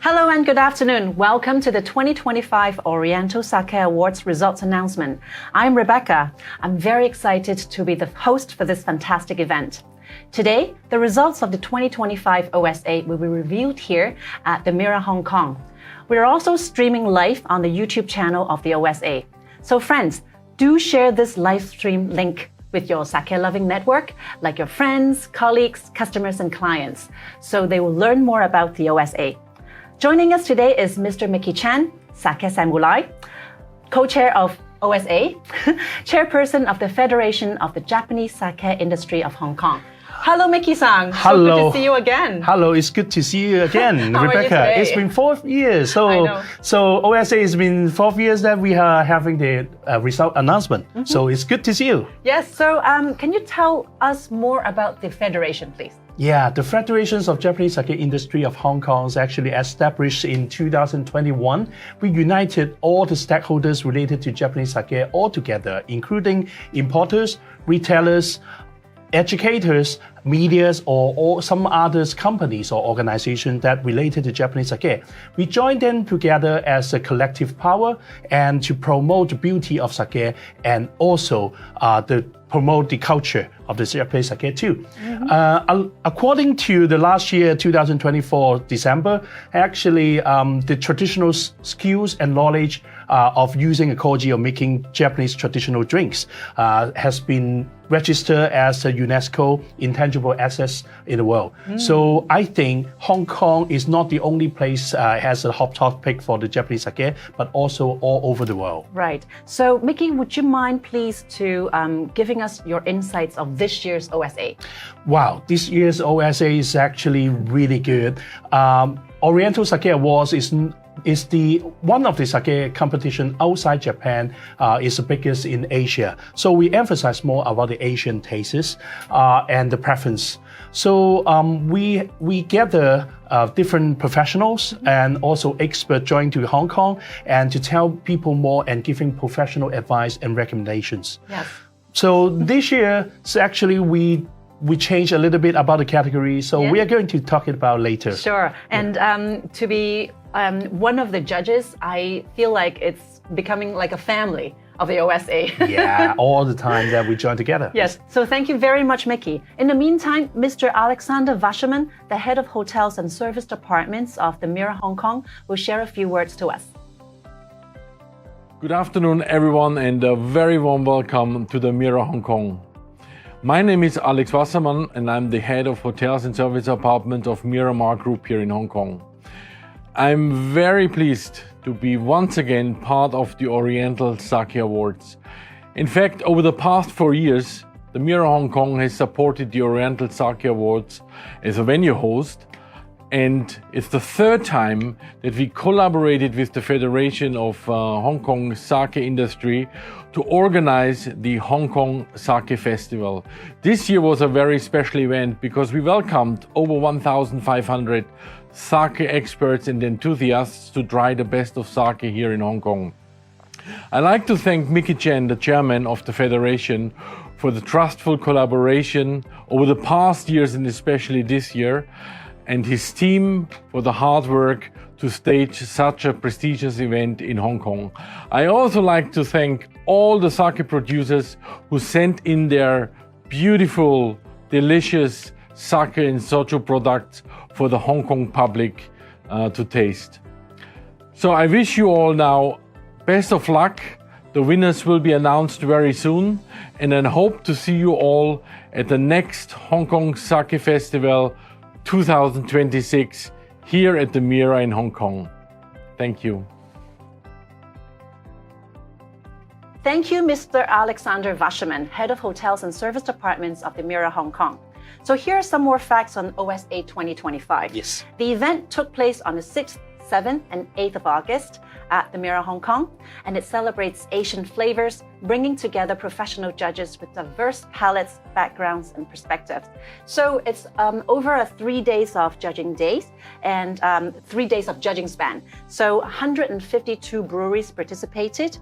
Hello and good afternoon. Welcome to the 2025 Oriental Sake Awards results announcement. I'm Rebecca. I'm very excited to be the host for this fantastic event. Today, the results of the 2025 OSA will be revealed here at the Mirror Hong Kong. We are also streaming live on the YouTube channel of the OSA. So friends, do share this live stream link with your sake-loving network, like your friends, colleagues, customers, and clients, so they will learn more about the OSA. Joining us today is Mr. Mickey Chan, Sake Samurai, co-chair of OSA, chairperson of the Federation of the Japanese Sake Industry of Hong Kong. Hello, Mickey-san. Hello. So good to see you again. Hello, it's good to see you again, How Rebecca. are you today? It's been 4 years. So OSA has been 4 years that we are having the result announcement. So it's good to see you. Yes, so can you tell us more about the Federation, please? Yeah, the Federations of Japanese Sake Industry of Hong Kong is actually established in 2021. We united all the stakeholders related to Japanese sake all together, including importers, retailers, educators, medias, or some other companies or organizations that related to Japanese sake. We joined them together as a collective power and to promote the beauty of sake and also promote the culture of the Japanese sake too. According to the last year, 2024 December, actually the traditional skills and knowledge of using a koji or making Japanese traditional drinks has been registered as a UNESCO intangible assets in the world. So I think Hong Kong is not the only place has a hot topic for the Japanese sake, but also all over the world. Right. So Mickey, would you mind please to giving us your insights of this year's OSA? Wow, this year's OSA is actually really good. Oriental Sake Awards is the one of the sake competition outside Japan, is the biggest in Asia. So we emphasize more about the Asian tastes and the preference. So we gather different professionals and also experts joining to Hong Kong and to tell people more and giving professional advice and recommendations. Yes. So this year, actually we changed a little bit about the category, so we are going to talk about later. Sure. And to be one of the judges, I feel like it's becoming like a family of the OSA. Yeah, all the time that we join together. Yes. So thank you very much, Mickey. In the meantime, Mr. Alexander Wasserman, the head of hotels and service departments of the Mirror Hong Kong, will share a few words to us. Good afternoon, everyone, and a very warm welcome to the Mirror Hong Kong. My name is Alex Wasserman, and I'm the head of hotels and service department of Miramar Group here in Hong Kong. I'm very pleased to be once again part of the Oriental Sake Awards. In fact, over the past 4 years, the Mirror Hong Kong has supported the Oriental Sake Awards as a venue host, and it's the third time that we collaborated with the Federation of Hong Kong Sake Industry to organize the Hong Kong Sake Festival. This year was a very special event because we welcomed over 1,500 sake experts and enthusiasts to try the best of sake here in Hong Kong. I'd like to thank Mickey Chen, the chairman of the Federation, for the trustful collaboration over the past years and especially this year, and his team for the hard work to stage such a prestigious event in Hong Kong. I also like to thank all the sake producers who sent in their beautiful, delicious sake and soju products for the Hong Kong public to taste. So I wish you all now best of luck. The winners will be announced very soon, and I hope to see you all at the next Hong Kong Sake Festival 2026 here at the Mirror in Hong Kong. Thank you. Thank you, Mr. Alexander Wasserman, head of hotels and service departments of the Mirror Hong Kong. So here are some more facts on OSA 2025. Yes. The event took place on the 6th, 7th, and 8th of August at the Mirror Hong Kong, and it celebrates Asian flavors, bringing together professional judges with diverse palates, backgrounds, and perspectives. So it's over 3 days of judging days and 3 days of judging span. So 152 breweries participated.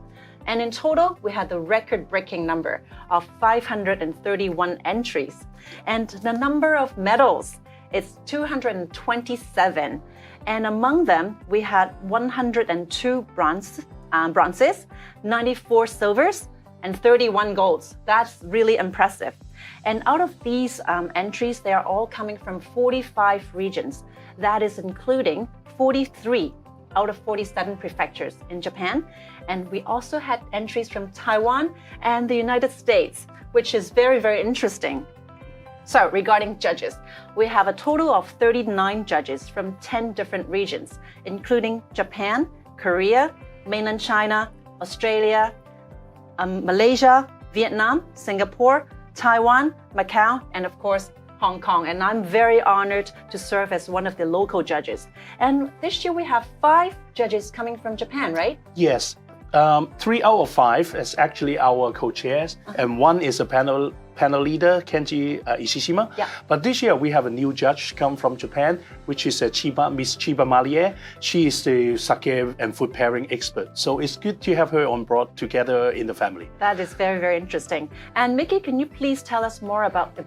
And in total, we had the record-breaking number of 531 entries. And the number of medals it's 227. And among them, we had 102 bronzes, 94 silvers, and 31 golds. That's really impressive. And out of these entries, they are all coming from 45 regions. That is including 43 out of 47 prefectures in Japan. And we also had entries from Taiwan and the United States, which is very, very interesting. So regarding judges, we have a total of 39 judges from 10 different regions, including Japan, Korea, mainland China, Australia, Malaysia, Vietnam, Singapore, Taiwan, Macau, and of course, Hong Kong. And I'm very honored to serve as one of the local judges. And this year we have 5 judges coming from Japan, right? Yes. 3 out of 5 is actually our co-chairs, and 1 is a panel leader, Kenji Ishishima. Yeah. But this year we have a new judge come from Japan, which is Miss Chiba Malie. She is the sake and food pairing expert. So it's good to have her on board together in the family. That is very, very interesting. And Mickey, can you please tell us more about the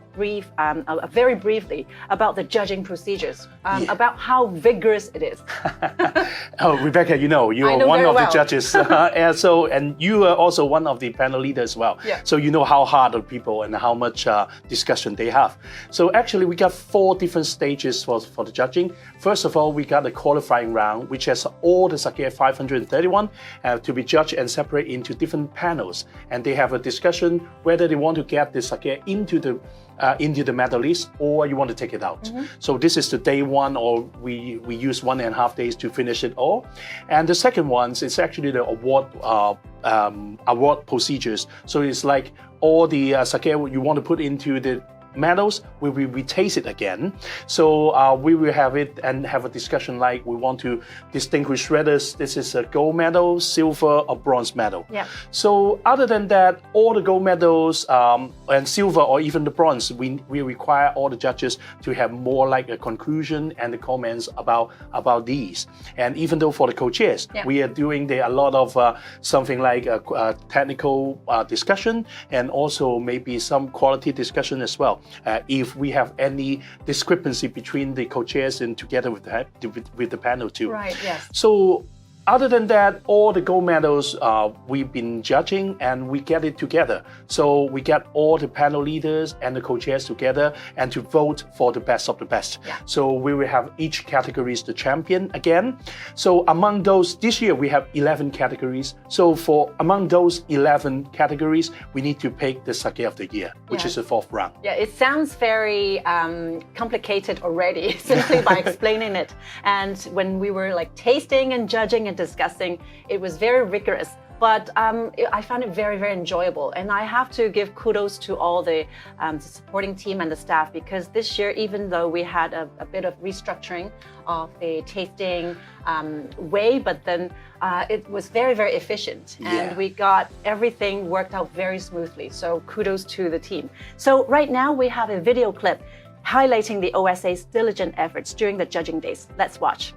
very briefly, about the judging procedures, about how vigorous it is? Oh, Rebecca, you are one of the judges. And you are also one of the panel leaders as well. Yeah. So you know how hard the people and how much discussion they have. So actually we got 4 different stages for the judging. First of all, we got the qualifying round, which has all the sake 531 to be judged and separated into different panels. And they have a discussion whether they want to get the sake into the medal list or you want to take it out. So this is the day 1, or we use 1.5 days to finish it all. And the second one is actually the award procedures. So it's like all the sake you want to put into the medals, we taste it again. So we will have it and have a discussion like we want to distinguish whether this is a gold medal, silver, or bronze medal. Yeah. So other than that, all the gold medals and silver or even the bronze, we require all the judges to have more like a conclusion and the comments about these. And even though for the co-chairs, we are doing a lot of something like a technical discussion and also maybe some quality discussion as well. If we have any discrepancy between the co-chairs and together with the panel too. Right, yes. So other than that, all the gold medals we've been judging and we get it together. So we get all the panel leaders and the co-chairs together and to vote for the best of the best. Yeah. So we will have each categories the champion again. So among those, this year we have 11 categories. So among those 11 categories, we need to pick the sake of the year, which is the 4th round. Yeah, it sounds very complicated already simply by explaining it. And when we were like tasting and judging and discussing, it was very rigorous, but I found it very, very enjoyable. And I have to give kudos to all the supporting team and the staff, because this year, even though we had a bit of restructuring of the tasting way, but then it was very, very efficient, and we got everything worked out very smoothly. So kudos to the team. So right now we have a video clip highlighting the OSA's diligent efforts during the judging days. Let's watch.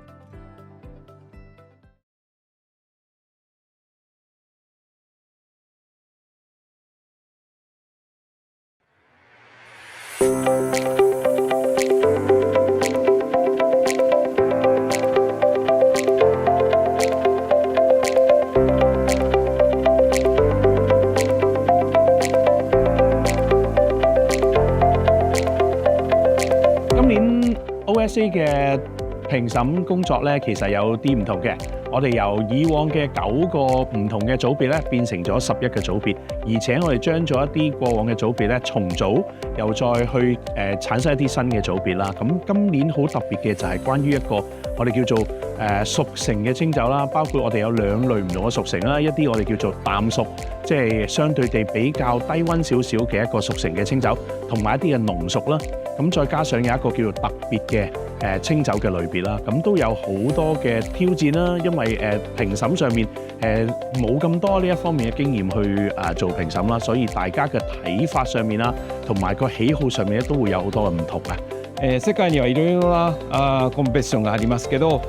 OSA 嘅評審工作咧，其實有啲唔同嘅。我哋由以往嘅9個唔同嘅組別咧，變成咗11個組別，而且我哋將咗一啲過往嘅組別咧重組，又再去產生一啲新嘅組別啦。咁今年好特別嘅就係關於一個我哋叫做熟成嘅清酒啦，包括我哋有2類唔同嘅熟成啦，一啲我哋叫做淡熟，即係相對地比較低溫少少嘅一個熟成嘅清酒，同埋一啲嘅濃熟啦。咁再加上有一個叫做特別嘅清酒嘅類別啦，咁都有好多嘅挑戰啦，因為評審上面冇咁多呢一方面嘅經驗去做評審啦，所以大家嘅睇法上面啦，同埋個喜好上面咧都會有好多嘅唔同啊。世界にはいろいろなコンペティションがありますけど、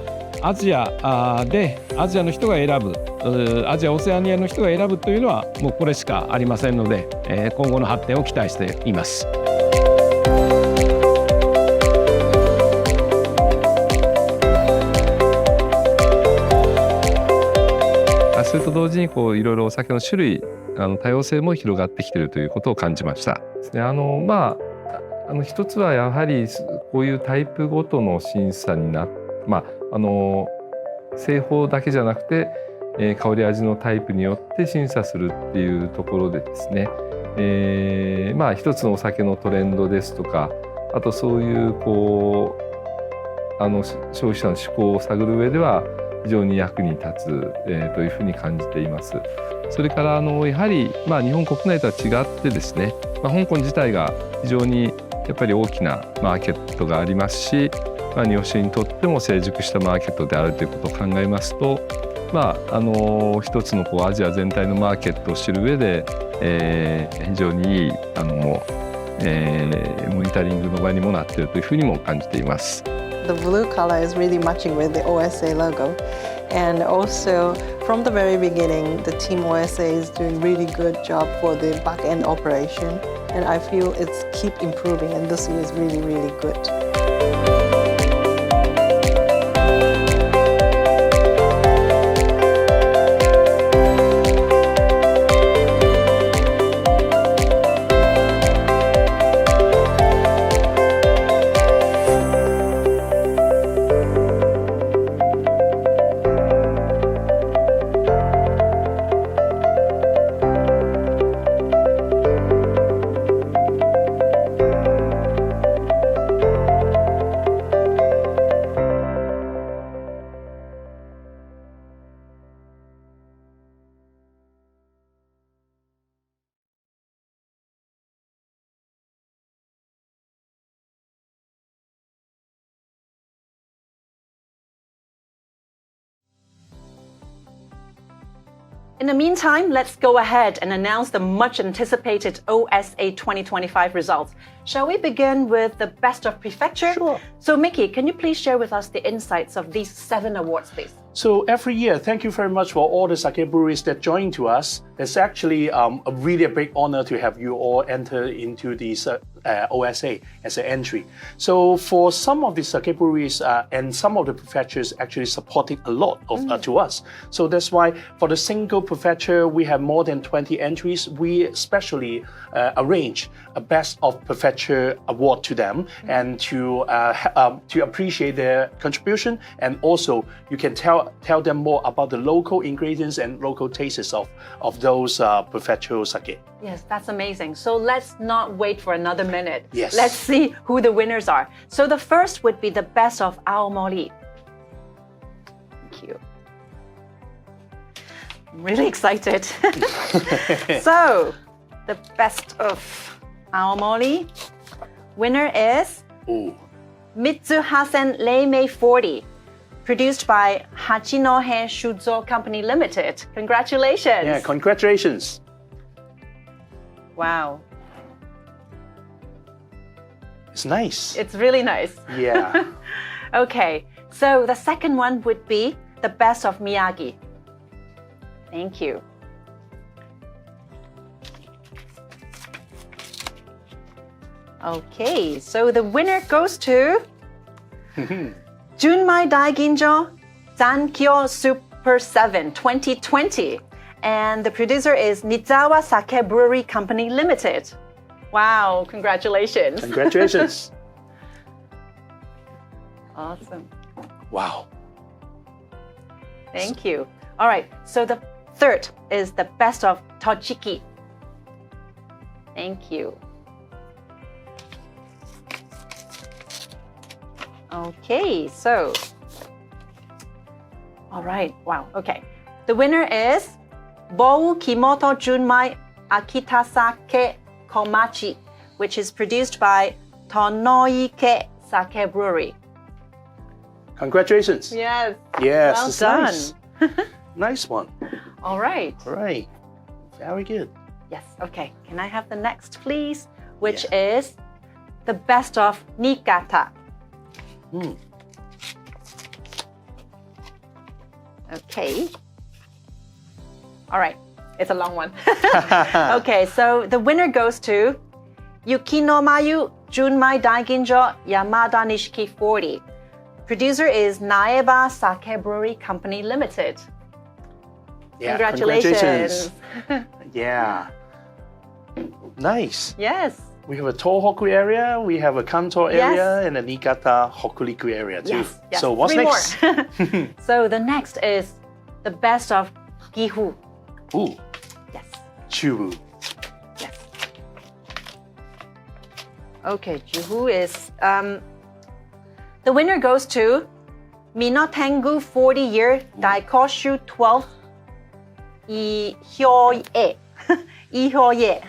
アジアでアジアの人が選ぶ、アジアオセアニアの人が選ぶというのはもうこれしかありませんので、今後の発展を期待しています。それと同時にいろいろお酒の種類多様性も広がってきているということを感じました。一つはやはりこういうタイプごとの審査に製法だけじゃなくて、香り味のタイプによって審査するっていうところでですね、一つのお酒のトレンドですとか、あとそういう消費者の嗜好を探る上では非常に役に立つ、というふうに感じています。それからやはり、日本国内とは違ってですね、香港自体が非常にやっぱり大きなマーケットがありますし、日本酒にとっても成熟したマーケットであるということを考えますと、一つのアジア全体のマーケットを知る上で、非常にいいモニタリングの場にもなっているというふうにも感じています。The blue color is really matching with the OSA logo, and also from the very beginning, the team OSA is doing really good job for the back end operation, and I feel it's keep improving, and this year is really, really good. In the meantime, let's go ahead and announce the much anticipated OSA 2025 results. Shall we begin with the best of prefecture? Sure. So Mickey, can you please share with us the insights of these 7 awards, please? So every year, thank you very much for all the sake breweries that join to us. It's actually a big honor to have you all enter into these OSA as an entry. So for some of the sake breweries and some of the prefectures actually supported a lot of to us. So that's why for the single prefecture, we have more than 20 entries. We specially arrange a best of prefecture award to them and to appreciate their contribution, and also you can tell them more about the local ingredients and local tastes of those prefectural sake. Yes, that's amazing. So let's not wait for another minute. Yes. Let's see who the winners are. So the first would be the best of Aomori. Thank you. I'm really excited. So, the best of Aomori winner is Mitsuhasen Reimei 40. Produced by Hachinohe Shuzo Company Limited. Congratulations. Yeah, congratulations. Wow. It's nice. It's really nice. Yeah. Okay, so the second one would be the best of Miyagi. Thank you. Okay, so the winner goes to Junmai Daiginjo Zankyo Super 7 2020. And the producer is Nizawa Sake Brewery Company Limited. Wow, congratulations. Congratulations. Awesome. Wow. Thank you. All right, so the third is the best of Tochiki. Thank you. Okay, so, all right, wow, okay. The winner is Bou Kimoto Junmai Akita Sake Komachi, which is produced by Tonoike Sake Brewery. Congratulations. Yes. Yes, Well it's done. nice. Nice one. All right. All right. Very good. Yes, okay. Can I have the next, please? Which is the best of Niigata. Okay. All right. It's a long one. Okay, so the winner goes to Yukinomayu Junmai Daiginjo Yamada Nishiki 40. Producer is Naeba Sake Brewery Company Limited. Yeah, Congratulations. Yeah. Nice. Yes. We have a Tohoku area, we have a Kanto area, Yes. and a Niigata Hokuriku area too. Yes. Yes. So what's 3 next? more. So the next is the best of Gihu. Ooh, Yes. Chubu. Yes. Okay, Gihu is the winner goes to Minotengu 40-year Daikoshu 12 Ihyoye. Ihyoye.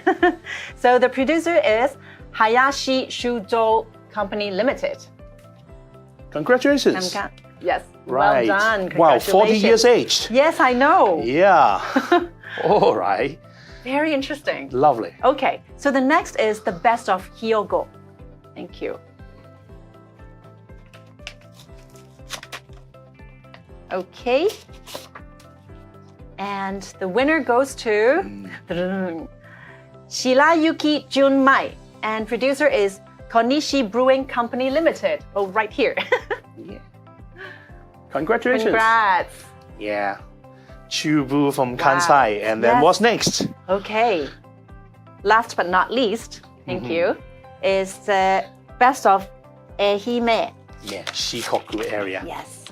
So the producer is Hayashi Shuzo Company Limited. Congratulations. Yes. Right. Well done. Wow, 40 years Congratulations. aged. Yes, I know. Yeah. All right. Very interesting. Lovely. Okay, so the next is the best of Hyogo. Thank you. Okay. And the winner goes to Shirayuki Junmai. And producer is Konishi Brewing Company Limited. Oh, right here. Yeah. Congratulations. Congrats. Yeah. Chubu from Kansai. And then Yes. what's next? Okay. Last but not least, thank you, is the best of Ehime. Yeah, Shikoku area. Yes.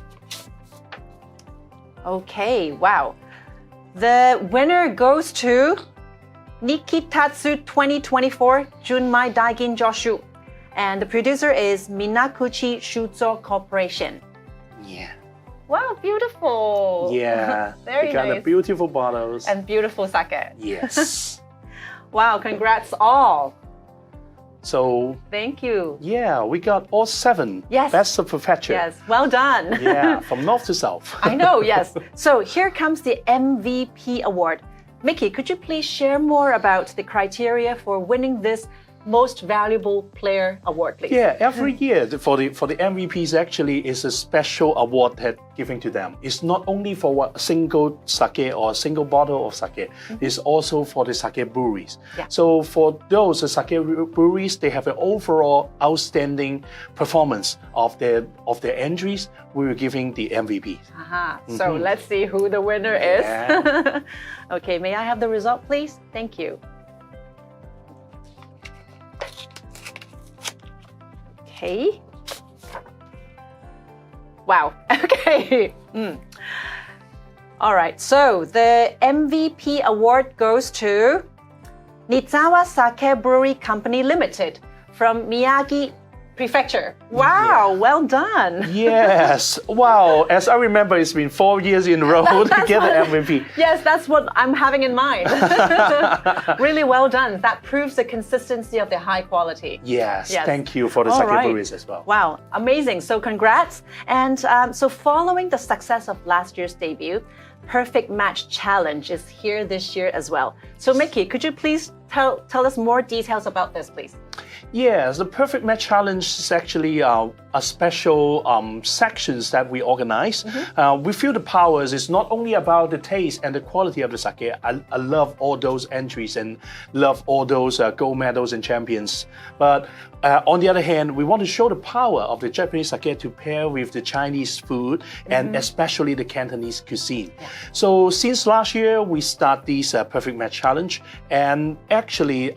Okay, wow. The winner goes to Nikitatsu 2024 Junmai Daigin Joshu. And the producer is Minakuchi Shuzo Corporation. Yeah. Wow, beautiful. Yeah. Very the kind nice. of beautiful bottles. And beautiful sake. Yes. Wow, congrats all. So, Thank you. yeah, we got all 7. Yes. Best of prefecture. Yes, well done. Yeah, from north to south. I know, yes. So here comes the MVP award. Mickey, could you please share more about the criteria for winning this Most Valuable Player award, please? Yeah, every year for the MVPs actually is a special award that giving to them. It's not only for a single sake or a single bottle of sake. It's also for the sake breweries. Yeah. So for those sake breweries, they have an overall outstanding performance of their entries. We were giving the MVP. Aha. So let's see who the winner is. Yeah. Okay, may I have the result, please? Thank you. Okay. Wow. Okay. All right. So the MVP award goes to Nizawa Sake Brewery Company Limited from Miyagi Prefecture. Wow. Well done. Yes. Wow. As I remember, it's been 4 years in a row to get the MVP. Yes, that's what I'm having in mind. Really well done. That proves the consistency of the high quality. Yes. Yes. Thank you for the All sake right. breweries as well. Wow, amazing. So congrats. And so following the success of last year's debut, Perfect Match Challenge is here this year as well. So Mickey, could you please tell us more details about this, please? Yes, the Perfect Match Challenge is actually a special sections that we organize. We feel the powers is not only about the taste and the quality of the sake. I love all those entries and love all those gold medals and champions. But on the other hand, we want to show the power of the Japanese sake to pair with the Chinese food and especially the Cantonese cuisine. Yeah. So since last year, we start this Perfect Match Challenge. And actually,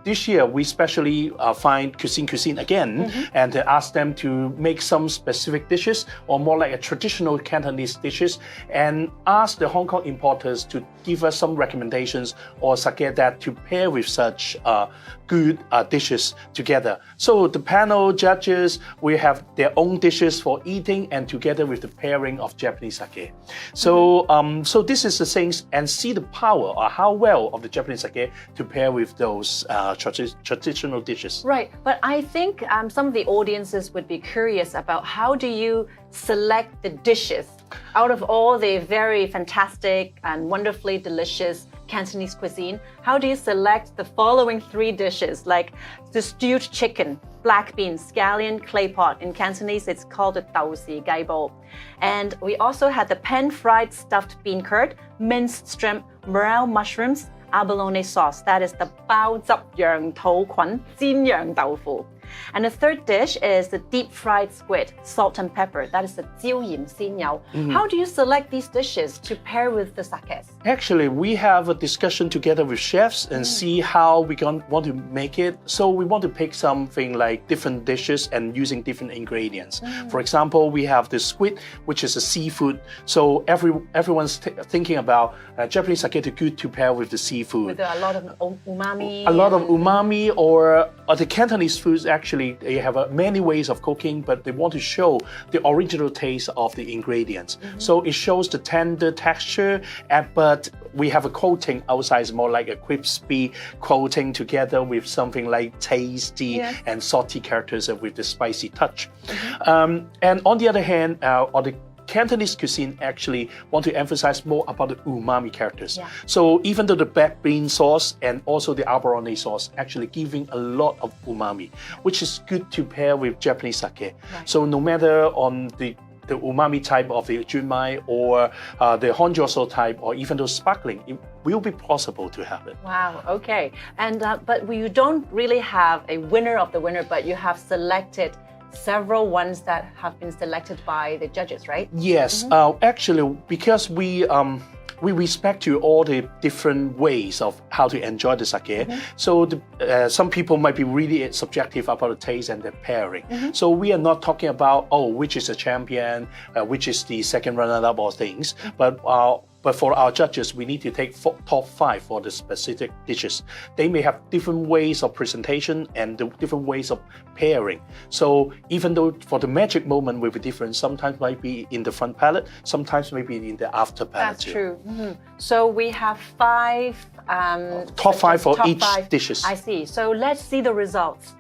this year, we specially find cuisine again and ask them to make some specific dishes or more like a traditional Cantonese dishes and ask the Hong Kong importers to give us some recommendations or sake that to pair with such good dishes together. So the panel judges will have their own dishes for eating and together with the pairing of Japanese sake. So so this is the things and see the power or how well of the Japanese sake to pair with those traditional dishes. Right, but I think some of the audiences would be curious about how do you select the dishes out of all the very fantastic and wonderfully delicious Cantonese cuisine. How do you select the following 3 dishes, like the stewed chicken, black beans, scallion, clay pot. In Cantonese, it's called the tau si gai bo. And we also had the pan-fried stuffed bean curd, minced shrimp, morel mushrooms, abalone sauce. That is the 包汁羊肚菌煎羊豆腐. And the third dish is the deep fried squid, salt and pepper. That is the 椒鹽鮮魷. How do you select these dishes to pair with the sakes? Actually, we have a discussion together with chefs and see how we want to make it. So we want to pick something like different dishes and using different ingredients. For example, we have the squid, which is a seafood. So everyone's thinking about Japanese sake to good to pair with the seafood. With a lot of umami. A lot of umami, or the Cantonese foods actually, they have many ways of cooking, but they want to show the original taste of the ingredients. So it shows the tender texture, but we have a coating outside, it's more like a crispy coating together with something like tasty and salty characters with the spicy touch. And on the other hand, the Cantonese cuisine actually want to emphasize more about the umami characters. So even though the black bean sauce and also the abalone sauce actually giving a lot of umami, which is good to pair with Japanese sake. So no matter on the umami type of the junmai or the honjoso type or even the sparkling, it will be possible to have it. Wow, okay. And but you don't really have a winner of the winner, but you have selected several ones that have been selected by the judges, right? Yes, actually, because we respect to all the different ways of how to enjoy the sake. So some people might be really subjective about the taste and the pairing. So we are not talking about, which is a champion, which is the second runner-up or things, but for our judges, we need to take top 5 for the specific dishes. They may have different ways of presentation and different ways of pairing. So even though for the magic moment will be different, sometimes might be in the front palate, sometimes maybe in the after palate. That's true. So we have 5 top 5 for each dishes. I see. So let's see the results.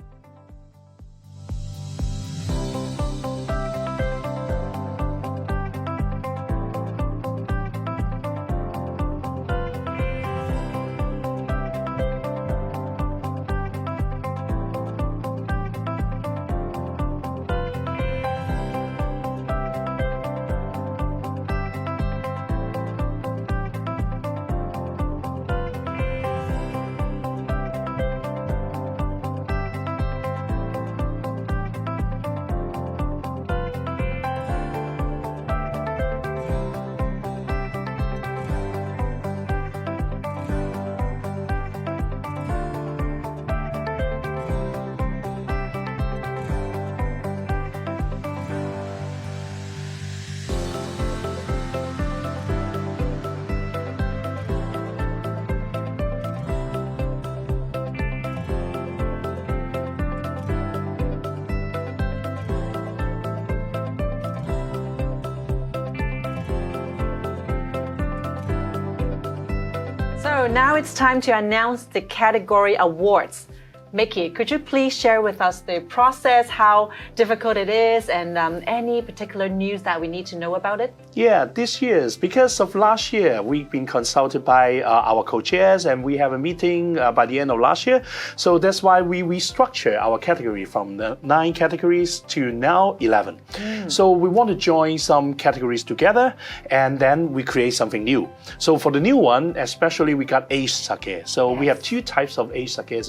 So now it's time to announce the category awards. Mickey, could you please share with us the process, how difficult it is, and any particular news that we need to know about it? Yeah, this year's, because of last year, we've been consulted by our co-chairs and we have a meeting by the end of last year. So that's why we restructure our category from the 9 categories to now 11. So we want to join some categories together and then we create something new. So for the new one, especially we got aged sake. So we have 2 types of aged sake.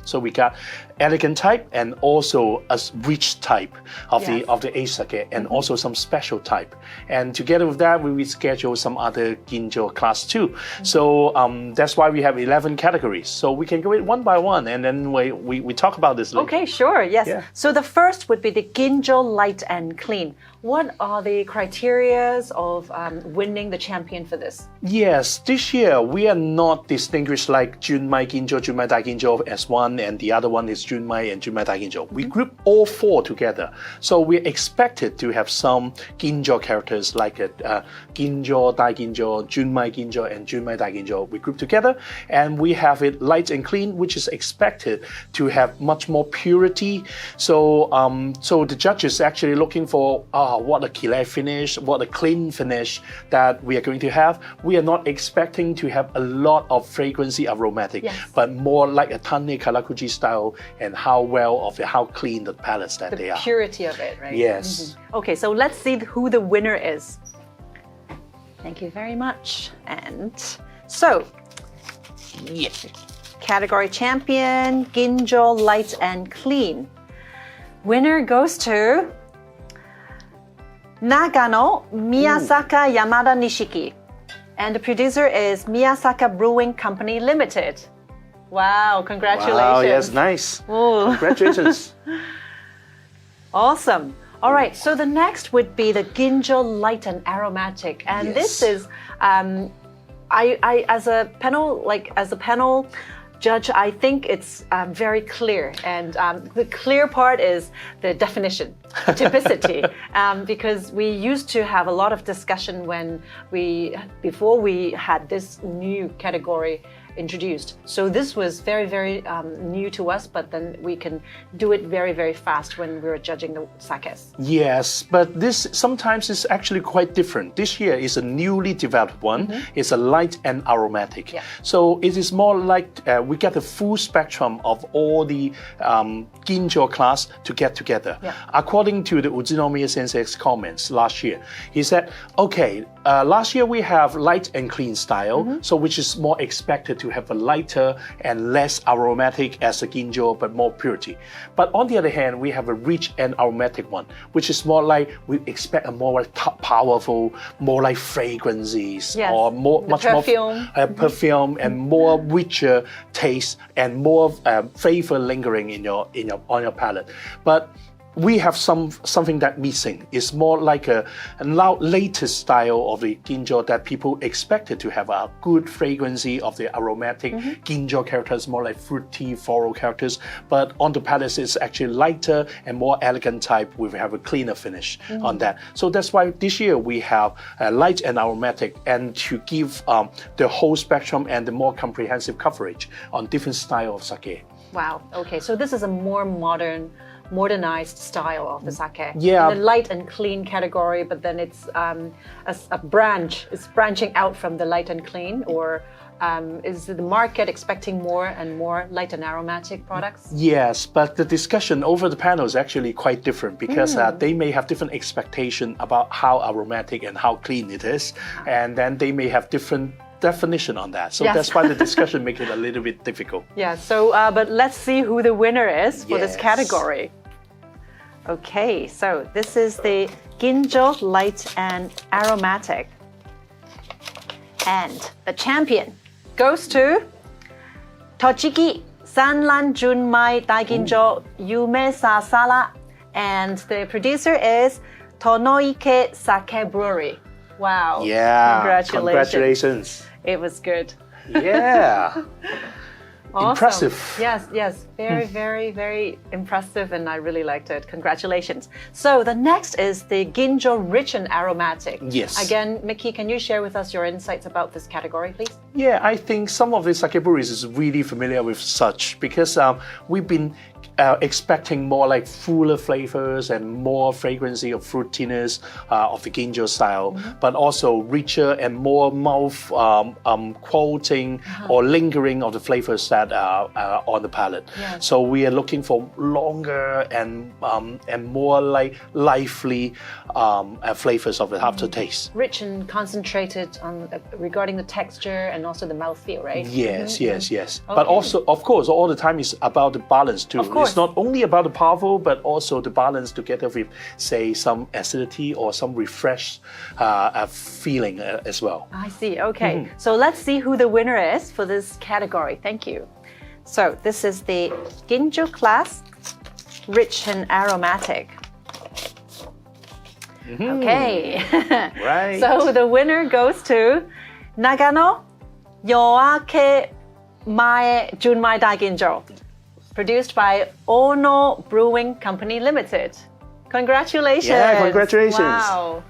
So we got elegant type and also a rich type of the aged sake and also some special type. And together with that, we will schedule some other ginjo class too. So that's why we have 11 categories. So we can go it one by one and then we talk about this later. Okay, sure, yes. Yeah. So the first would be the ginjo light and clean. What are the criteria of winning the champion for this? Yes, this year we are not distinguished like Junmai Ginjo, Junmai Dai Ginjo as one, and the other one is Junmai and Junmai Dai Ginjo. We group all 4 together. So we're expected to have some Ginjo characters like Ginjo, Dai Ginjo, Junmai Ginjo, and Junmai Dai Ginjo. We group together and we have it light and clean, which is expected to have much more purity. So so the judges actually looking for what a kile finish, what a clean finish that we are going to have. We are not expecting to have a lot of fragrancy aromatic, but more like a Tane Karakuji style and how clean the palettes that they are. The purity of it, right? Yes. Okay, so let's see who the winner is. Thank you very much. And so, category champion, Ginjo Light and Clean. winner goes to Nagano Miyasaka Yamada Nishiki. And the producer is Miyasaka Brewing Company Limited. Wow, congratulations. Wow, yes, nice. Ooh. Congratulations. Awesome. All right, so the next would be the Ginjo Light and Aromatic. And Yes. this is, I as a panel judge, I think it's very clear. And the clear part is the definition, typicity. Because we used to have a lot of discussion before we had this new category introduced. So this was very, very new to us, but then we can do it very, very fast when we were judging the sakes. Yes, but this sometimes is actually quite different. This year is a newly developed one. It's a light and aromatic. Yeah. So it is more like we get the full spectrum of all the Ginjo class to get together. Yeah. According to the Utsunomiya Sensei's comments last year, he said, okay, last year we have light and clean style, so which is more expected to have a lighter and less aromatic as a Ginjo, but more purity. But on the other hand, we have a rich and aromatic one, which is more like we expect a more like powerful, more like fragrances, Yes. or much perfume. more perfume and more richer taste and more flavor lingering on your palate. But we have something that missing. It's more like a latest style of the Ginjo that people expected to have a good fragrancy of the aromatic Ginjo characters, more like fruity, floral characters. But on the palate, it's actually lighter and more elegant type. We have a cleaner finish on that. So that's why this year we have light and aromatic, and to give the whole spectrum and the more comprehensive coverage on different style of sake. Wow, okay, so this is a more modernized style of the sake. Yeah. In the light and clean category, but then it's a branch. It's branching out from the light and clean, or is the market expecting more and more light and aromatic products? Yes, but the discussion over the panel is actually quite different because they may have different expectation about how aromatic and how clean it is, and then they may have different definition on that. So Yes. that's why the discussion makes it a little bit difficult. Yeah, so, but let's see who the winner is for this Yes. category. Okay, so this is the Ginjo Light and Aromatic. And the champion goes to Tochigi Sanran Junmai Daiginjo Yume Sasala. And the producer is Tonoike Sake Brewery. Wow. Yeah. Congratulations. It was good. Yeah. Awesome. Impressive. Yes. Very, very, very impressive, and I really liked it. Congratulations. So the next is the Ginjo Rich and Aromatic. Yes. Again, Mickey, can you share with us your insights about this category, please? Yeah, I think some of the sake breweries is really familiar with such because we've been expecting more like fuller flavors and more fragrancy of fruitiness of the Ginjo style, but also richer and more mouth quoting or lingering of the flavors that are on the palate. Yeah. So we are looking for longer and more like lively flavors of the aftertaste. Rich and concentrated on regarding the texture and also the mouthfeel, right? Yes. But Okay. also, of course, all the time is about the balance too. Of course. It's not only about the powerful, but also the balance together with, say, some acidity or some refresh feeling as well. I see. Okay. So let's see who the winner is for this category. Thank you. So this is the Ginjo class, Rich and Aromatic. Okay. Right. So the winner goes to Nagano Yoake Mae Junmai Daiginjo, produced by Ono Brewing Company Limited. Congratulations. Yeah, congratulations. Wow.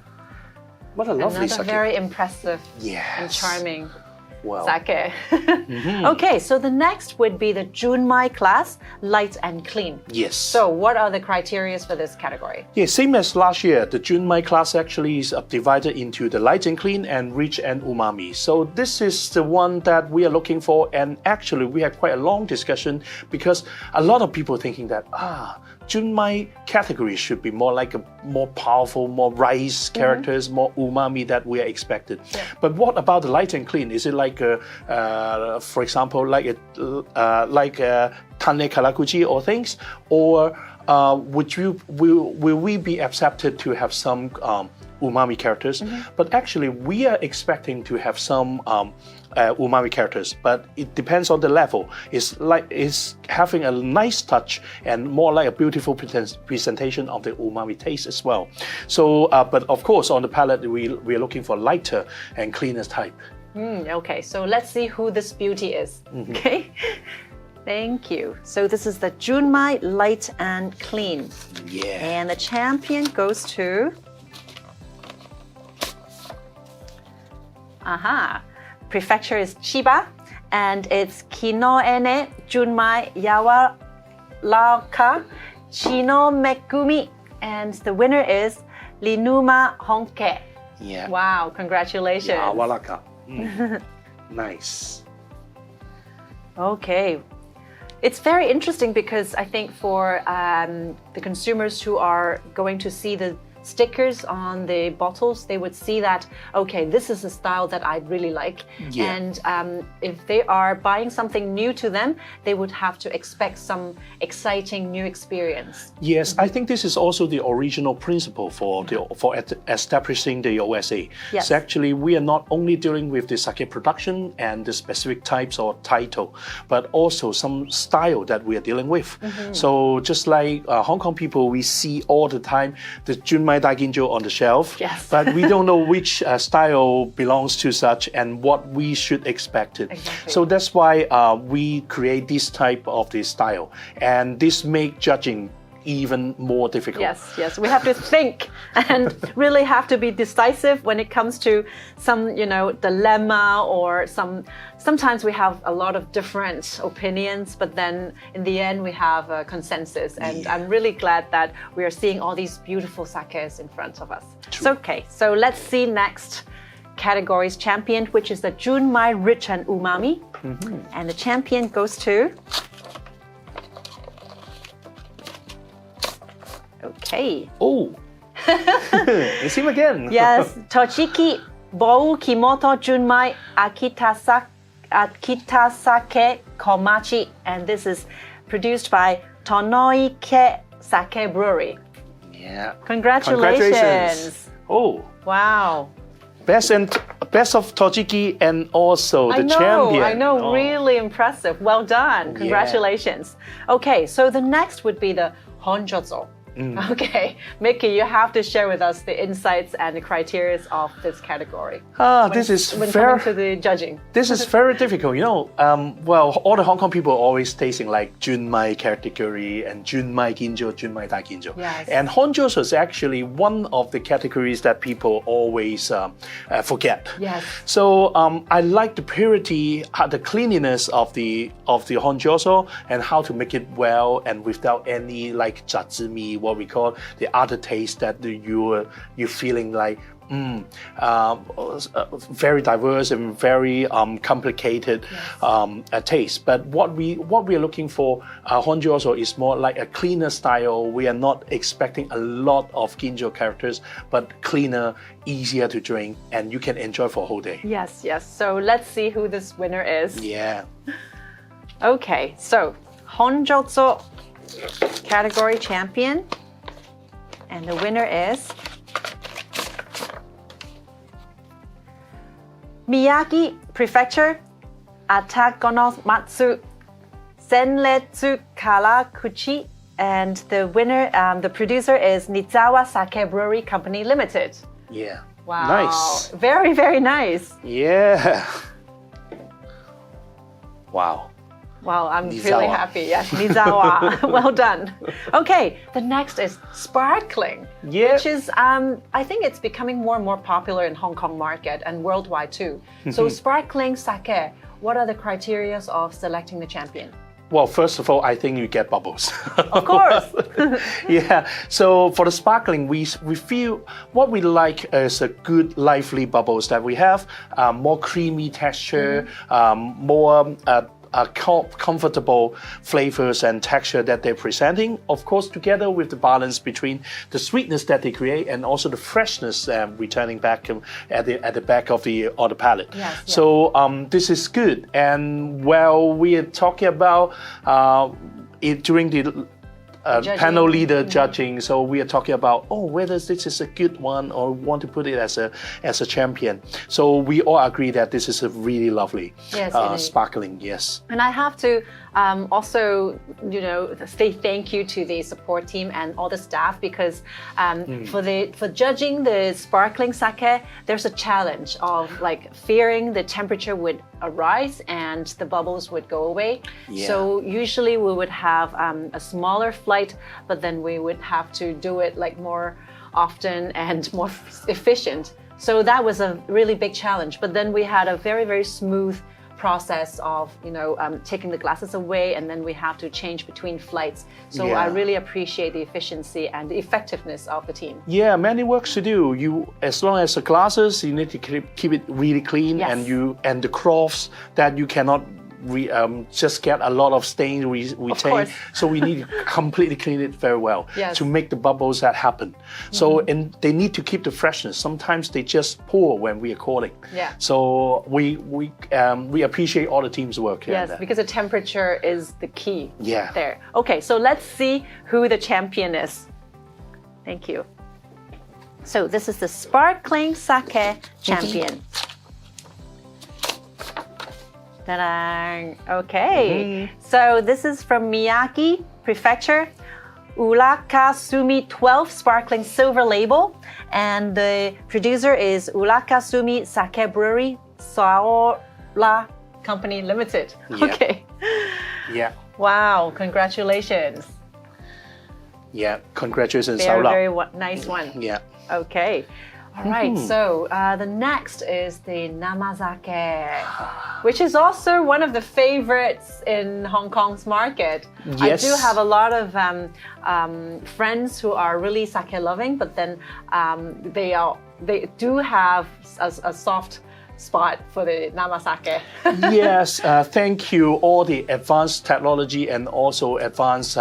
What a lovely Another sake. very impressive Yes. and charming Well, sake. Okay, so the next would be the Junmai class, light and clean. yes. So what are the criteria for this category? Yeah, same as last year, the Junmai class actually is divided into the light and clean and rich and umami. So this is the one that we are looking for, and actually we had quite a long discussion because a lot of people thinking that Junmai category should be more like a more powerful, more rice characters, more umami that we are expected. Yeah. But what about the light and clean? Is it like, for example, like Tane Karakuchi or things, or will we be accepted to have some umami characters? But actually, we are expecting to have some umami characters, but it depends on the level. It's having a nice touch and more like a beautiful presentation of the umami taste as well. So, but of course, on the palate, we're looking for lighter and cleaner type. Okay, so let's see who this beauty is. Okay. Thank you. So this is the Junmai Light and Clean. Yeah. And the champion goes to... Prefecture is Chiba, and it's Kinoene Junmai Yawaraka Chino Megumi, and the winner is Linuma Honke. Yeah. Wow, congratulations. Yawaraka. Nice. Okay. It's very interesting because I think for the consumers who are going to see the stickers on the bottles, they would see that, okay, this is a style that I really like. Yeah. And if they are buying something new to them, they would have to expect some exciting new experience. Yes, I think this is also the original principle for establishing the OSA. Yes. So actually, we are not only dealing with the sake production and the specific types or title, but also some style that we are dealing with. So just like Hong Kong people, we see all the time the Junmai Daiginjo on the shelf, Yes. but we don't know which style belongs to such and what we should expect it. Exactly. So that's why we create this type of the style, and this make judging even more difficult. Yes, we have to think and really have to be decisive when it comes to some, dilemma or sometimes we have a lot of different opinions, but then in the end we have a consensus. And I'm really glad that we are seeing all these beautiful sakes in front of us. True. Okay, so let's see next categories champion, which is the Junmai Rich and Umami. And the champion goes to... Okay. Oh, it's him again. Yes, Tochiki Bou Kimoto Junmai Akita Sake Komachi, and this is produced by Tonoike Sake Brewery. Yeah. Congratulations. Oh, Wow. best of Tojiki and also the champion. I know, Oh. really impressive. Well done. Congratulations. Okay, so the next would be the Honjozo. Okay, Mickey, you have to share with us the insights and the criteria of this category. This is When very coming to the judging. This is very difficult. Well, all the Hong Kong people are always tasting like Junmai category and Junmai Ginjo, Junmai Daiginjo. Yes. And Honjoso is actually one of the categories that people always forget. Yes. So I like the purity, the cleanliness of the Honjoso and how to make it well and without any like jazimi, what we call the other taste that you're feeling like very diverse and very complicated taste. But what we are looking for, Honjoso is more like a cleaner style. We are not expecting a lot of Ginjo characters, but cleaner, easier to drink, and you can enjoy for a whole day. Yes. So let's see who this winner is. Yeah. Okay, so Honjozo category champion, and the winner is Miyagi Prefecture Atagonomatsu Senretsu Karakuchi, and the winner, the producer is Nizawa Sake Brewery Company Limited. Yeah. Wow. Nice. Very, very nice. Yeah. Wow. Wow, I'm Nizawa. really happy. Yes, Nizawa. Well done. Okay, the next is sparkling, Yeah. which is, I think it's becoming more and more popular in Hong Kong market and worldwide too. So sparkling sake, what are the criteria of selecting the champion? Well, first of all, I think you get bubbles. Of course. Yeah. So for the sparkling, we feel what we like is a good, lively bubbles that we have, more creamy texture, more comfortable flavors and texture that they're presenting. Of course, together with the balance between the sweetness that they create and also the freshness returning back at the back of the palate. Yes, so this is good. And while we are talking about it during the panel leader judging. So we are talking about, whether this is a good one or want to put it as a champion. So we all agree that this is a really lovely, sparkling. Yes. And I have to also, say thank you to the support team and all the staff, because for judging the sparkling sake, there's a challenge of like fearing the temperature would rise and the bubbles would go away. Yeah. So usually we would have a smaller flight, but then we would have to do it like more often and more efficient. So that was a really big challenge. But then we had a very, very smooth process of taking the glasses away, and then we have to change between flights. So I really appreciate the efficiency and the effectiveness of the team. Yeah, many works to do. As long as the glasses, you need to keep it really clean, and the cloths that you cannot just get a lot of stain retain. So we need to completely clean it very well to make the bubbles that happen. So and they need to keep the freshness. Sometimes they just pour when we are calling. Yeah. So we appreciate all the team's work. Yes, because the temperature is the key. Yeah. There. Okay, so let's see who the champion is. Thank you. So this is the sparkling sake champion. Ta-da! Okay, so this is from Miyagi Prefecture, Urakasumi 12 Sparkling Silver Label, and the producer is Urakasumi Sake Brewery Saola Company Limited. Yeah. Okay. Yeah. Wow! Congratulations. Yeah. Congratulations, Very, Saola. very nice one. Yeah. Okay. All right, so the next is the Namazake, which is also one of the favorites in Hong Kong's market. Yes. I do have a lot of friends who are really sake loving, but then they do have a soft spot for the Namazake. Yes, thank you. All the advanced technology and also advanced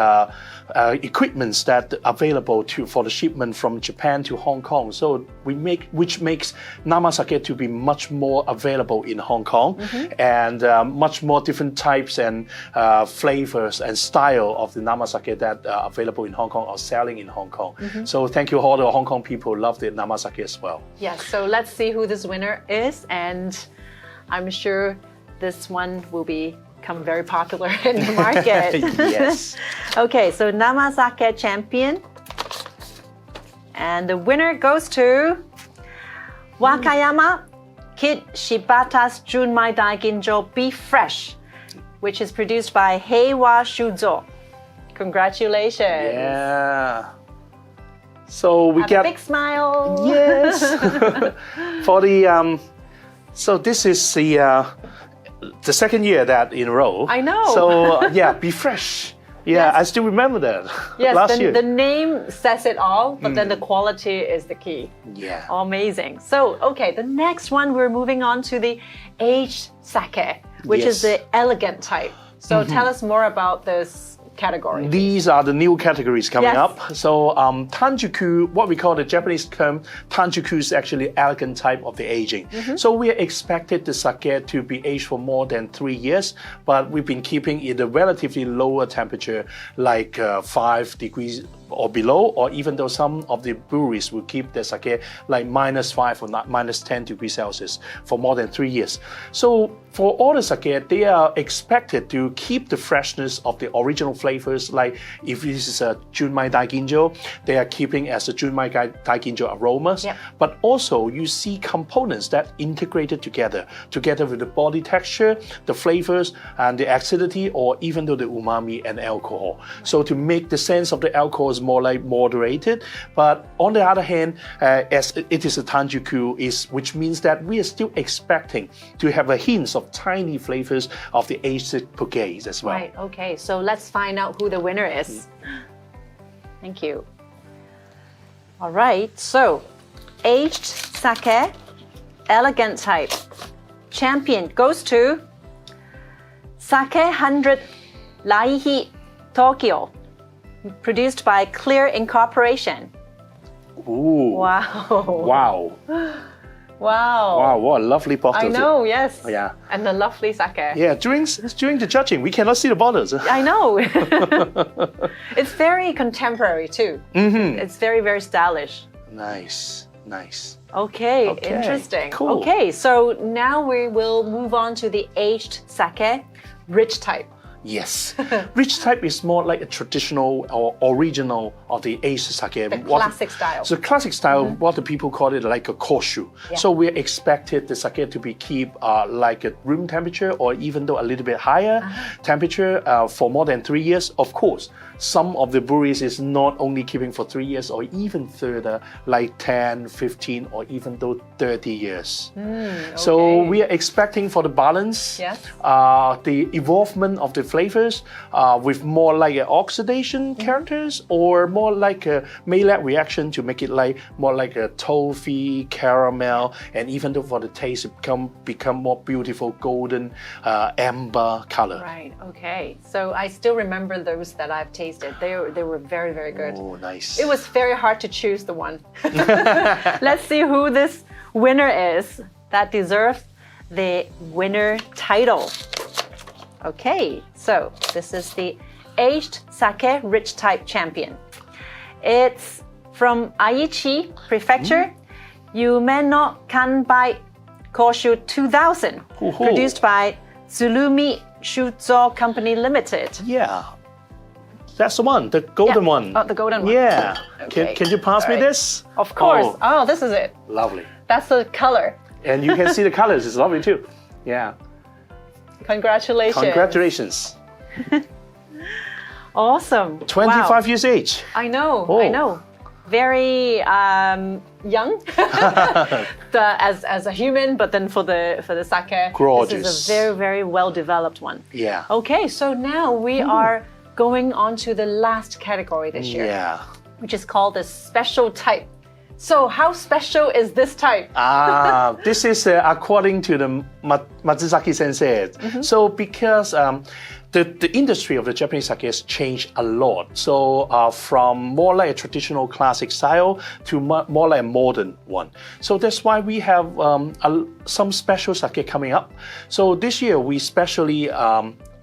equipments that are available for the shipment from Japan to Hong Kong. So which makes Namazake to be much more available in Hong Kong, and much more different types and flavors and style of the Namazake that are available in Hong Kong or selling in Hong Kong. So thank you, all the Hong Kong people love the Namazake as well. Yes, so let's see who this winner is, and I'm sure this one will become very popular in the market. Yes. Okay, so Namazake champion. And the winner goes to Wakayama Kid Shibata's Junmai Daiginjo Be Fresh, which is produced by Heiwa Shuzo. Congratulations. Yeah. So we get a big smile. Yes. For the so this is the second year that in a row. I know. So Be Fresh. Yeah, Yes. I still remember that. Yes, last year. the name says it all, but then the quality is the key. Yeah. Amazing. So, okay, the next one, we're moving on to the aged sake, which is Yes. the elegant type. So tell us more about this category. These are the new categories coming Yes. up. So Tanjuku, what we call the Japanese term, Tanjuku is actually elegant type of the aging. So we expected the sake to be aged for more than 3 years, but we've been keeping it a relatively lower temperature, like 5 degrees or below, or even though some of the breweries will keep their sake like -5 or -10 degrees Celsius for more than 3 years. So for all the sake, they are expected to keep the freshness of the original flavors. Like if this is a Junmai Daiginjo, they are keeping as a Junmai Daiginjo aromas. Yep. But also you see components that integrated together with the body texture, the flavors, and the acidity, or even though the umami and alcohol. So to make the sense of the alcohol is more like moderated. But on the other hand, as it is a Tanjuku, which means that we are still expecting to have a hint of tiny flavors of the aged bouquets as well. Right, okay, so let's find out who the winner is. Thank you. All right, so aged sake, elegant type. Champion goes to Sake 100 Laihi Tokyo, produced by Clear Incorporation. Ooh. Wow. Wow. Wow. Wow, what a lovely bottle. I know, yes. Yeah. And the lovely sake. Yeah, during the judging, we cannot see the bottles. I know. It's very contemporary too. It's very, very stylish. Nice. Okay, interesting. Cool. Okay, so now we will move on to the aged sake, rich type. Yes. Rich type is more like a traditional or original of the aged sake. The classic style. So classic style, what the people call it like a koshu. Yeah. So we expected the sake to be keep like at room temperature or even though a little bit higher temperature for more than 3 years. Of course, some of the breweries is not only keeping for 3 years or even further, like 10, 15 or even though 30 years. So we are expecting for the balance, the evolvement of the flavors with more like an oxidation characters or more like a Maillard reaction to make it like more like a toffee, caramel, and even though for the taste it become more beautiful golden amber color. Right, okay. So I still remember those that I've tasted. They were very, very good. Oh, nice. It was very hard to choose the one. Let's see who this winner is that deserves the winner title. Okay, so this is the aged sake rich type champion. It's from Aichi Prefecture, Yume Kanbai Koshu 2000, produced by Tsurumi Shuzo Company Limited. Yeah. That's the one, the golden one. Oh, the golden one. Yeah. Okay. Can you pass me this? Of course. Oh, this is it. Lovely. That's the color. And you can see the colors. It's lovely too. Yeah. Congratulations. Congratulations. Awesome. 25 years age. I know. Very young as a human, but then for the sake, gorgeous. This is a very, very well developed one. Yeah. Okay, so now we are going on to the last category this year, which is called the special type. So how special is this type? This is according to the Matsuzaki sensei. So because the industry of the Japanese sake has changed a lot. So from more like a traditional classic style to more like a modern one. So that's why we have some special sake coming up. So this year we specially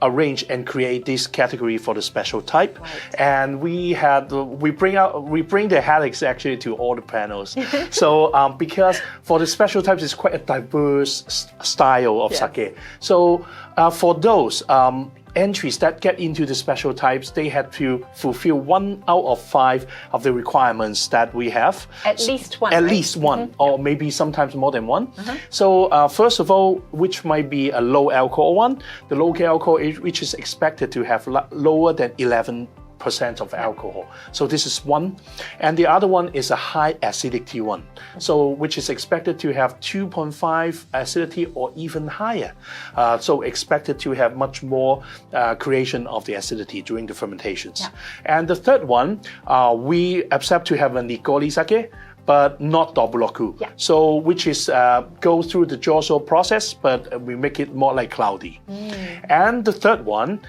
arrange and create this category for the special type, and we bring the headaches actually to all the panels. So because for the special types, it's quite a diverse style of sake. So for those entries that get into the special types, they had to fulfill 1 out of 5 of the requirements that we have. At least one. At least one, or maybe sometimes more than one. So first of all, which might be a low alcohol one, the low alcohol which is expected to have lower than 11% of alcohol. So this is one. And the other one is a high acidity one. So which is expected to have 2.5 acidity or even higher. So expected to have much more creation of the acidity during the fermentations. And the third one, we accept to have a Nigori sake, but not Doburoku. So which is go through the Joso process, but we make it more like cloudy. And the third one,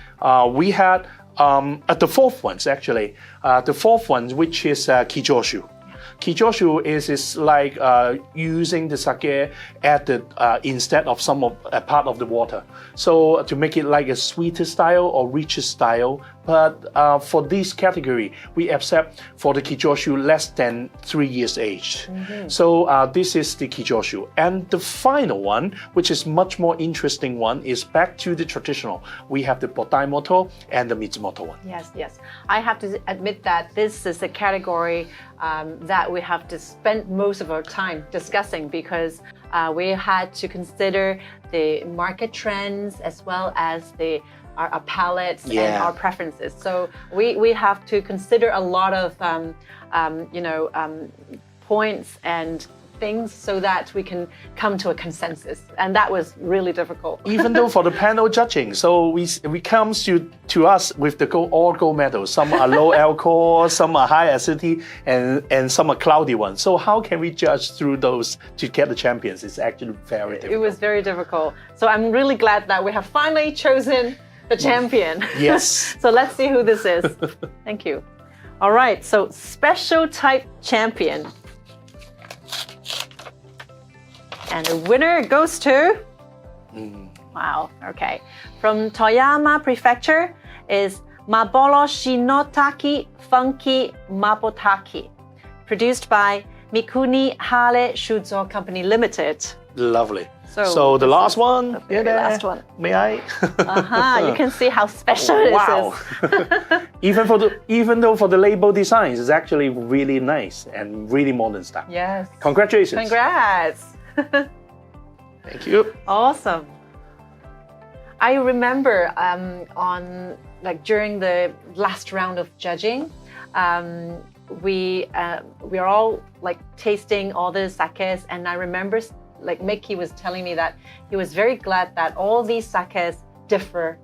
we had the fourth ones actually. The fourth one, which is Kijoshu. Kijoshu is like using the sake added instead of some of a part of the water. So to make it like a sweeter style or richer style. But for this category, we accept for the Kijoshu less than 3 years aged. So this is the Kijoshu. And the final one, which is much more interesting one, is back to the traditional. We have the Botaimoto and the Mitsumoto one. Yes. I have to admit that this is a category that we have to spend most of our time discussing because we had to consider the market trends as well as our palates and our preferences. So we have to consider a lot of points and things so that we can come to a consensus, and that was really difficult. Even though for the panel judging, so we come to us with the all gold medals. Some are low alcohol, some are high acidity, and some are cloudy ones. So how can we judge through those to get the champions? It's actually very difficult. It was very difficult. So I'm really glad that we have finally chosen the champion. Yes. So let's see who this is. Thank you. All right, so special type champion. And the winner goes to... Wow, okay. From Toyama Prefecture is Mabolo Shinotaki Funky Mapotaki, produced by Mikuni Hale Shuzo Company Limited. Lovely. So the last one. The very last one. May I? You can see how special this is. Even though for the label designs, it's actually really nice and really modern style. Yes. Congratulations. Congrats. Thank you. Awesome. I remember during the last round of judging, we are all tasting all the sakes, and I remember Mickey was telling me that he was very glad that all these sakes differ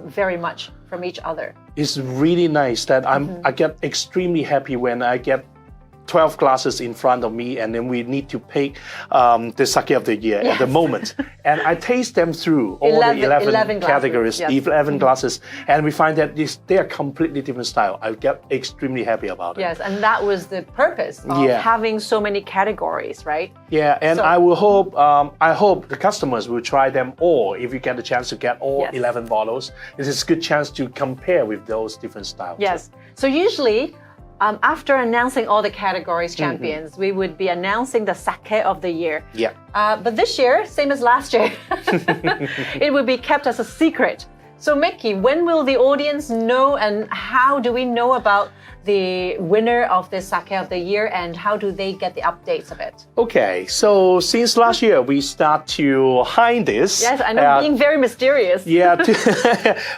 very much from each other. It's really nice that I get extremely happy when I get 12 glasses in front of me, and then we need to pick the sake of the year at the moment. And I taste them through all the 11 categories, 11 glasses, and we find that they are completely different style. I get extremely happy about it. Yes, and that was the purpose of having so many categories, right? Yeah, and I hope the customers will try them all. If you get the chance to get all 11 bottles, this is a good chance to compare with those different styles. Yes, so usually, after announcing all the categories champions, we would be announcing the sake of the year. Yeah. But this year, same as last year, it would be kept as a secret. So Mickey, when will the audience know, and how do we know about the winner of the sake of the year, and how do they get the updates of it? Okay, so since last year we start to hide this. Yes, I know, being very mysterious. Yeah,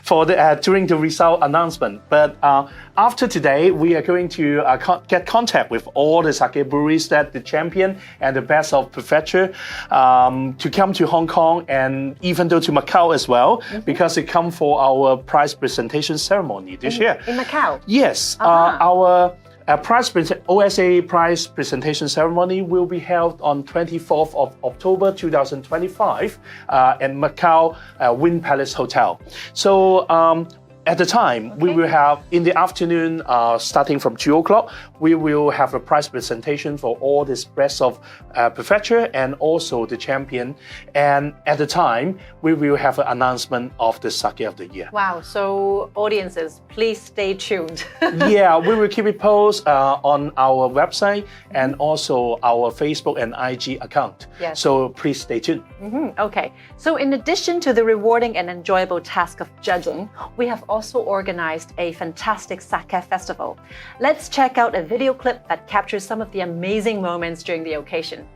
for during the result announcement. But after today, we are going to get contact with all the sake breweries that the champion and the best of prefecture to come to Hong Kong, and even though to Macau as well, because they come for our prize presentation ceremony this year. In Macau? Yes. Our OSA prize presentation ceremony will be held on 24th of October 2025 at Macau Wind Palace Hotel. So at the time, we will have, in the afternoon, starting from 2 o'clock, we will have a prize presentation for all the best of prefecture and also the champion. And at the time, we will have an announcement of the sake of the year. Wow, so audiences, please stay tuned. Yeah, we will keep it posted on our website and also our Facebook and IG account. Yes. So please stay tuned. Okay, so in addition to the rewarding and enjoyable task of judging, we have also organized a fantastic sake festival. Let's check out a video clip that captures some of the amazing moments during the occasion.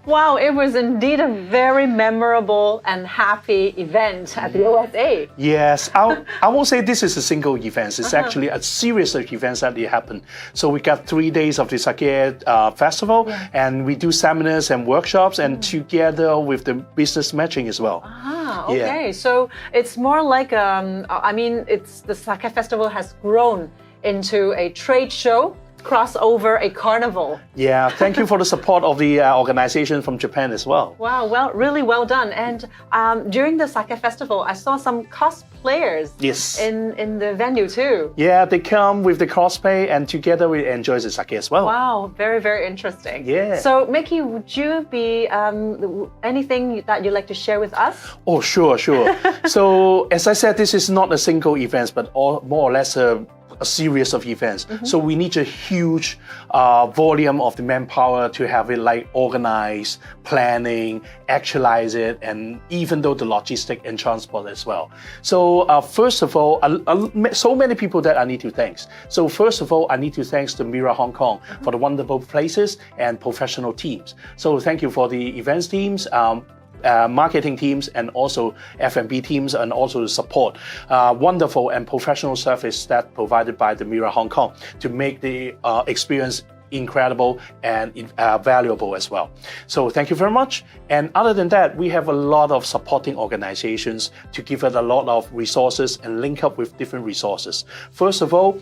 Wow, it was indeed a very memorable and happy event at the OSA. Yes, I won't say this is a single event. It's actually a series of events that happen. So we got 3 days of the Sake Festival, and we do seminars and workshops, and together with the business matching as well. Ah, okay. So it's more like, the Sake Festival has grown into a trade show, crossover a carnival. Yeah, thank you for the support of the organization from Japan as well. Wow, well, really well done. And during the Sake Festival, I saw some cosplayers in the venue too. Yeah, they come with the cosplay, and together we enjoy the sake as well. Wow, very, very interesting. Yeah. So, Mickey, would you be anything that you'd like to share with us? Oh, sure. So, as I said, this is not a single event, but more or less a series of events. So we need a huge volume of the manpower to have it like organize, planning, actualize it, and even though the logistic and transport as well. So first of all, so many people that I need to thank. So first of all, I need to thank the Mira Hong Kong for the wonderful places and professional teams. So thank you for the events teams, marketing teams, and also F&B teams, and also the support. Wonderful and professional service that provided by the Mira Hong Kong to make the experience incredible and valuable as well. So thank you very much. And other than that, we have a lot of supporting organizations to give us a lot of resources and link up with different resources. First of all,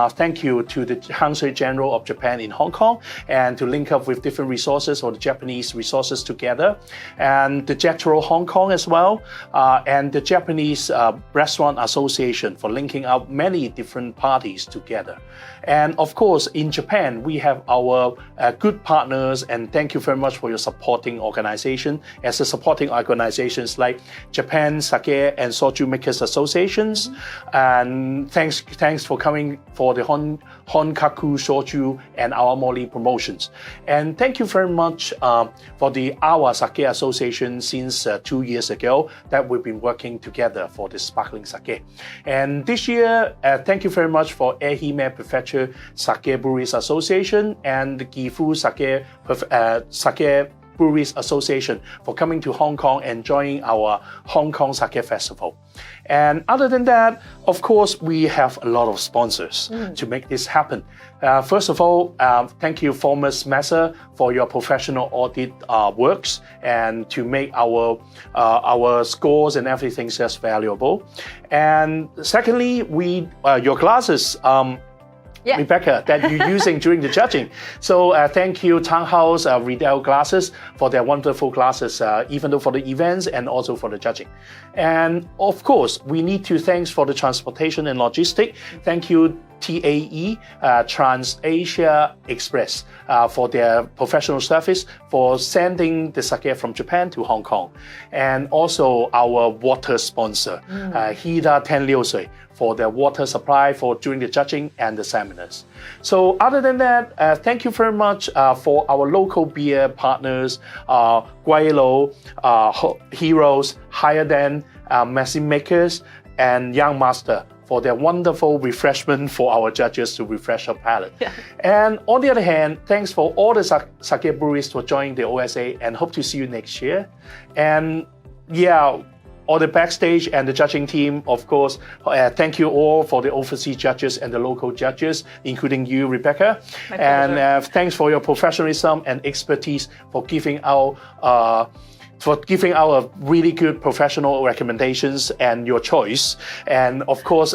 thank you to the Consul General of Japan in Hong Kong, and to link up with different resources or the Japanese resources together, and the Jetro Hong Kong as well, and the Japanese Restaurant Association for linking up many different parties together. And of course, in Japan, we have our good partners, and thank you very much for your supporting organization. As the supporting organizations like Japan Sake and Soju Makers Associations, and thanks for coming for the Honkaku Soju and Awamori promotions. And thank you very much for the Awa Sake Association since 2 years ago that we've been working together for the sparkling sake. And this year, thank you very much for Ehime Prefecture Sake Breweries Association and the Gifu Sake Breweries Association for coming to Hong Kong and joining our Hong Kong Sake Festival. And other than that, of course, we have a lot of sponsors to make this happen. First of all, thank you, Formas Messer, for your professional audit works and to make our scores and everything just valuable. And secondly, your glasses. Rebecca, that you're using during the judging. So thank you, Townhouse Riedel Glasses, for their wonderful glasses, even though for the events and also for the judging. And of course, we need to thank for the transportation and logistics. Thank you, TAE, Trans-Asia Express, for their professional service for sending the sake from Japan to Hong Kong. And also our water sponsor, Hida Tenryosui, for their water supply during the judging and the seminars. So other than that, thank you very much for our local beer partners, Guaylo, Heroes, Higher Than, Machine Makers, and Young Master, for their wonderful refreshment for our judges to refresh our palate. And on the other hand, thanks for all the sake breweries for joining the OSA, and hope to see you next year. And all the backstage and the judging team, of course, thank you all for the overseas judges and the local judges, including you, Rebecca. And thanks for your professionalism and expertise for giving out really good professional recommendations and your choice. And of course,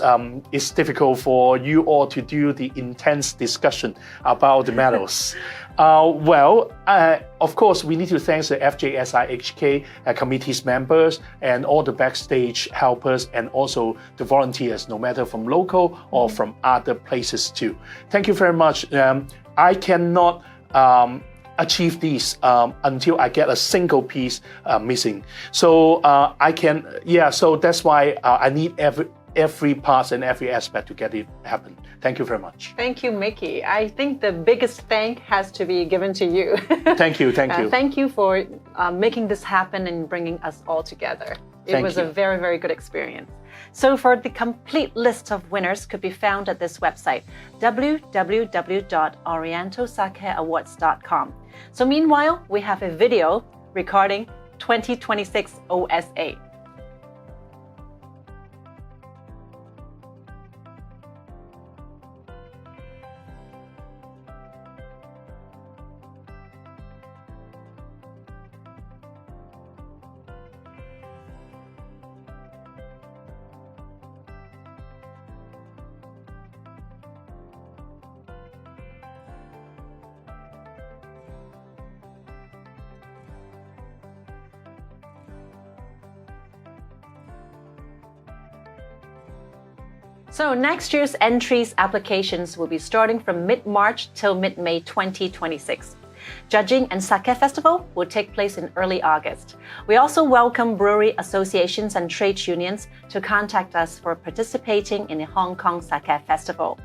it's difficult for you all to do the intense discussion about the medals. Of course, we need to thank the FJSIHK committee's members and all the backstage helpers and also the volunteers, no matter from local or from other places too. Thank you very much. I cannot achieve these until I get a single piece missing. So so that's why I need every part and every aspect to get it happen. Thank you very much. Thank you, Mickey. I think the biggest thank has to be given to you. Thank you. Thank you for making this happen and bringing us all together. It was a very, very good experience. So for the complete list of winners could be found at this website, www.orientalsakeawards.com. So meanwhile, we have a video recording 2026 OSA. So next year's entries applications will be starting from mid-March till mid-May 2026. Judging and Sake Festival will take place in early August. We also welcome brewery associations and trade unions to contact us for participating in the Hong Kong Sake Festival.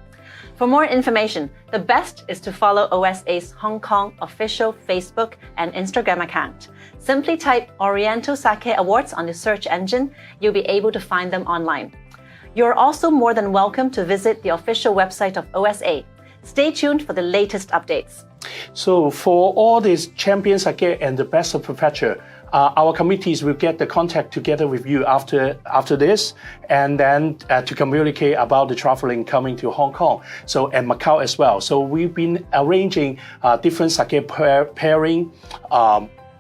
For more information, the best is to follow OSA's Hong Kong official Facebook and Instagram account. Simply type Oriental Sake Awards on the search engine. You'll be able to find them online. You're also more than welcome to visit the official website of OSA. Stay tuned for the latest updates. So for all these champion sake and the best of prefecture, our committees will get the contact together with you after this, and then to communicate about the traveling coming to Hong Kong, so and Macau as well. So we've been arranging different sake pairing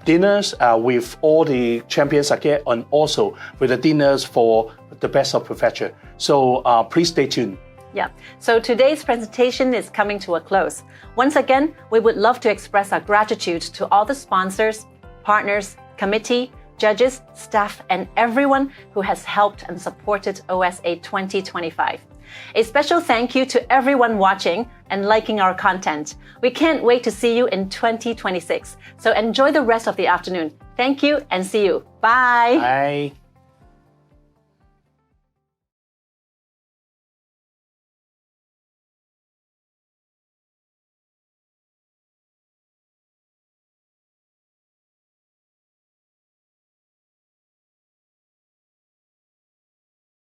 dinners with all the champion sake, and also with the dinners for the best of prefecture. So please stay tuned. Yeah, so today's presentation is coming to a close. Once again, we would love to express our gratitude to all the sponsors, partners, committee, judges, staff, and everyone who has helped and supported OSA 2025. A special thank you to everyone watching and liking our content. We can't wait to see you in 2026. So enjoy the rest of the afternoon. Thank you and see you. Bye. Bye.